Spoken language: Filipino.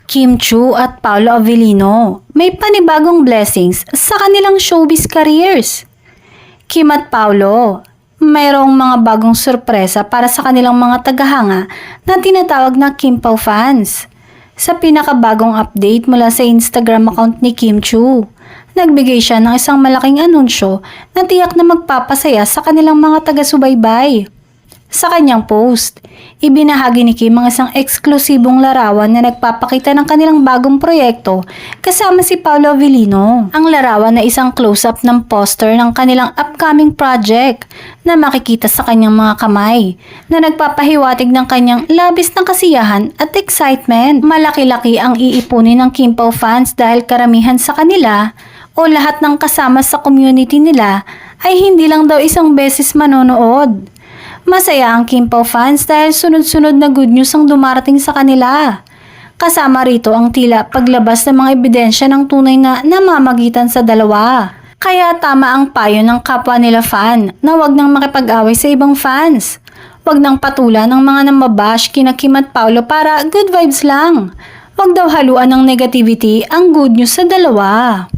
Kim Chu at Paolo Avellino may panibagong blessings sa kanilang showbiz careers. Kim at Paolo, mayroong mga bagong sorpresa para sa kanilang mga tagahanga na tinatawag na Kim Pao fans. Sa pinakabagong update mula sa Instagram account ni Kim Chu, nagbigay siya ng isang malaking anunsyo na tiyak na magpapasaya sa kanilang mga taga-subaybay. Sa kanyang post, ibinahagi ni Kim ang isang eksklusibong larawan na nagpapakita ng kanilang bagong proyekto kasama si Paolo Avellino. Ang larawan na isang close-up ng poster ng kanilang upcoming project na makikita sa kanyang mga kamay na nagpapahiwatig ng kanyang labis ng kasiyahan at excitement. Malaki-laki ang iipunin ng Kim Pao fans dahil karamihan sa kanila o lahat ng kasama sa community nila ay hindi lang daw isang beses manonood. Masaya ang Kim Pao fans dahil sunod-sunod na good news ang dumarating sa kanila. Kasama rito ang tila paglabas ng mga ebidensya ng tunay na namamagitan sa dalawa. Kaya tama ang payo ng kapwa nila fan na wag nang makipag-away sa ibang fans. Wag nang patulan ng mga namabash kina Kim at Paolo para good vibes lang. Wag daw haluan ng negativity ang good news sa dalawa.